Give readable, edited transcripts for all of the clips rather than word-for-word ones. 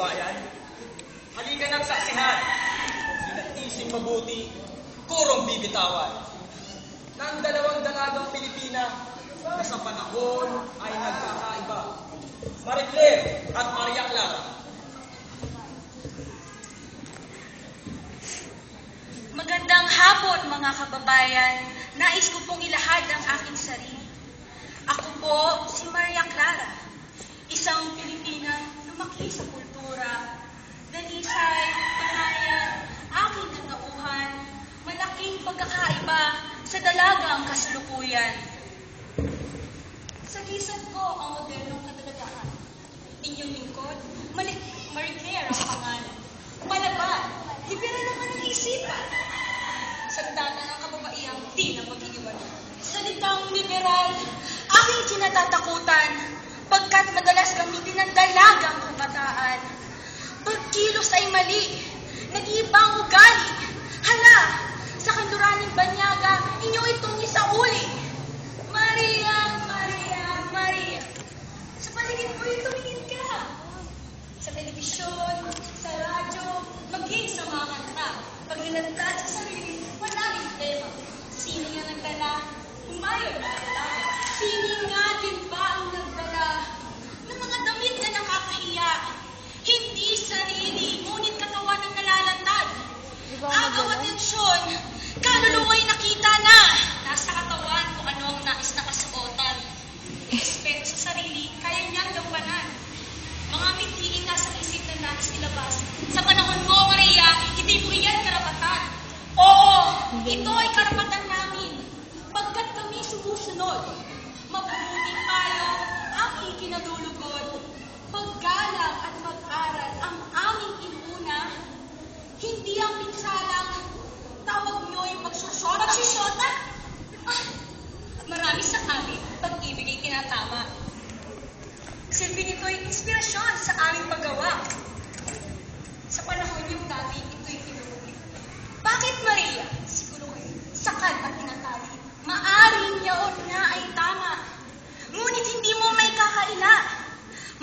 kababayan. Halika ng saksihan. Inatising mabuti, kurong bibitawan. Ng dalawang dalagang Pilipina na sa panahon ay nagkakaiba. Marie Claire at Maria Clara. Magandang hapon mga kababayan. Nais ko pong ilahad ang aking sarili. Ako po si Maria Clara, isang Pilipina lumaki sa kultura, dalisay, panayan, aking katauhan, malaking pagkakaiba sa dalagang kasalukuyan. Sa gisag ko ang modernong kadalagahan. Inyong lingkod, Marie Claire ang pangalan. Palaban, liberal naman ang isipan. Sandata ng kababaihang di na mag-iiwanan. Salitang liberal, aking kinatatakutan, pagkat madalas gamitin ng dalagang kabataan. Pagkilos ay mali, nag-iibang ugali. Hala, sa kanluraning banyaga, inyo itong isauli. Maria, Maria, Maria. Sa paligid mo ito, tumingin ka. Sa telebisyon, sa radyo, maging sa mga kanta. Pag inantad sa sarili, maraming tema. Sino nga nagdala? Umayon na nagdala. Sino nga din ba ang nagdala ng mga damit na nakakahiya? Hindi sarili, ngunit katawan ng nalalantad. Agaw atensyon, kaluluwa'y nakita na. Nasa katawan kung ano ang nais na kasuotan. Respeto sa sarili, kaya niyang gampanan. Mga mitiing nasa isip na nais ilabas. Sa panahon mo, Maria, hindi mo iyan karapatan. Oo, ito ay karapatan namin. Pagkat kami sumusunod, mabubuting payo ang ikinalulugod. Paggalang at mag-aral ang aming inuna. Hindi ang pinsalang tawag niyo yung pagsusota. Pagsusota? Ah, marami sa amin pag-ibig ay tinatama. Silbi nito'y inspirasyon sa aming paggawa. Sa panahon yung dati, ito'y tinuloy. Bakit, Maria? Siguro sakal at tinatali. Maaring yaon na ay tama. Ngunit hindi mo may kakaila.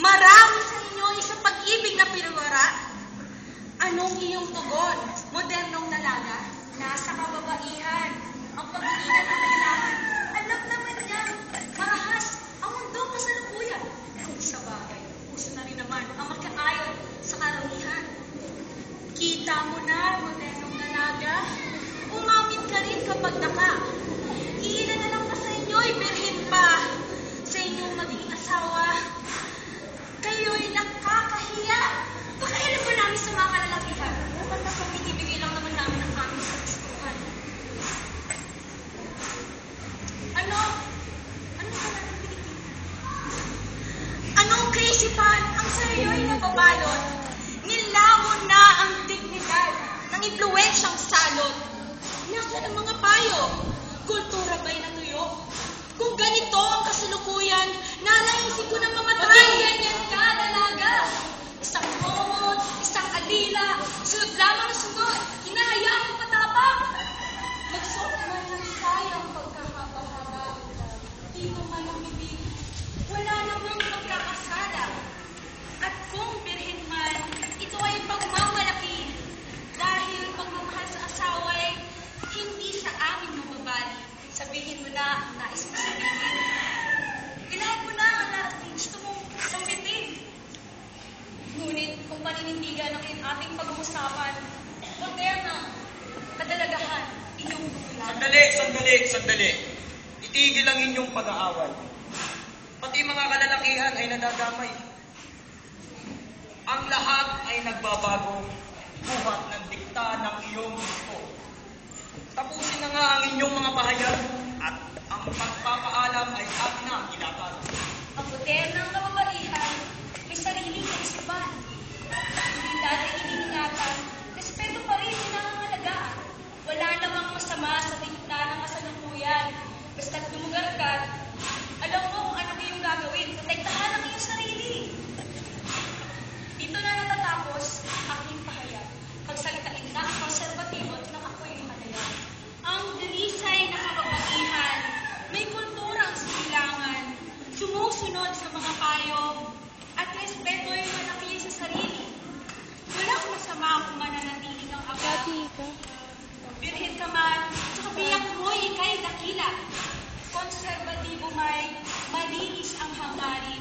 Marami sa inyo ay sa pag-ibig na pinawara. Anong iyong tugon? Modernong dalaga? Nasa kababaihan. Ang pag-iingat na kailangan. Alam naman niya. Marahas ang mundo kasalukuyan. Kung sa bagay, gusto na rin naman ang magkaayon sa karamihan. Kita mo na, modernong dalaga. Umamit ka rin kapag naka. Iilan na lang pa sa inyo'y birhen pa. Sa inyong maging asawa. Kayo'y nakakahiya. Pakailan mo namin sa mga kalalakihan. Dapat na ibigay lang naman namin ang aming sagustuhan. Ano? Ano ka na ng Pilipinas? Anong kaisipan ang sa'yo'y nababalot? Nilawon na ang dignidad ng impluwensyang salot. Nasaan ang mga payo? Kultura ba'y natuyo? Kung ganito ang kasalukuyan, nanaisip ko na mamatay. Ganyan ka, dalaga. Isang komod, isang alila, sunod lamang na sunod. Hinahayaan mo patapang. Magsuot man ng sayang pagkahaba-haba. Di mo man ang bibig. Wala namang magkakasala. At kung birhen man, ito ay pagmamalaki. Dahil pagmamahal sa asawa ay hindi sa amin mababali. Sabihin mo na ang nais mo sabihin. Ilahad mo na ang lahat ng gusto mong sambitin. Ngunit kung paninindigan ang ating pag-uusapan, moderna, kadalagahan, inyong bulan. Sandali. Itigil ang inyong pag-aaway. Pati mga kalalakihan ay nadadamay. Ang lahat ay nagbabago buhat ng dikta ng iyong gusto. Tapusin na nga ang inyong mga pahayag at ang pagpapaalam ay atin na ilatan. Ang modernang kababaihan may sariling kaisipan. Hindi dati iniingatan, respeto pa rin pinangangalagaan. Wala namang masama sa dikta ng kasalukuyan. Basta't lumugar ka, alam mo kung ano iyong gagawin. Protektahan ang iyong sarili. Dito na natatapos aking pahayag. Pagsalitain na ang konserbatibo ng ako'y malaya. Ang dalisay na kababaihan, may kultura ang silangan, sumusunod sa mga payo, at respeto ay malaki sa sarili. masama kung mananatili kang aba. Dati ka. Birhen ka man, sa kabiyak mo'y ika'y dakila. Konserbatibo may malinis ang hangarin.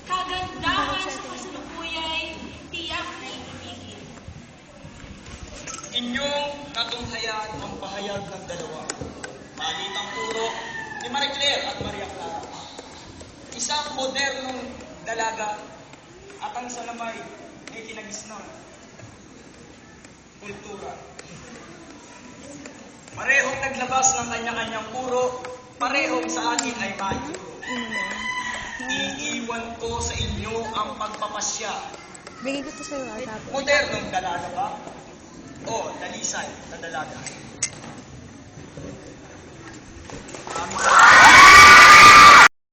Kagandahan sa kasalukuyay, tiyak na ibibigin. Inyong natunghayan ang pahayag ng dalawa. Malitang puro ni Marie Claire at Maria Clara. Isang modernong dalaga at ang salamay ay kinagisnan. Kultura. Parehong naglabas ng kanya-kanyang puro, parehong sa akin ay mayuro. Iiwan ko sa inyo ang pagpapasya. Bigay ko to sa'yo, tapos. Modernong dalaga ba? O dalisay na dalaga? Aming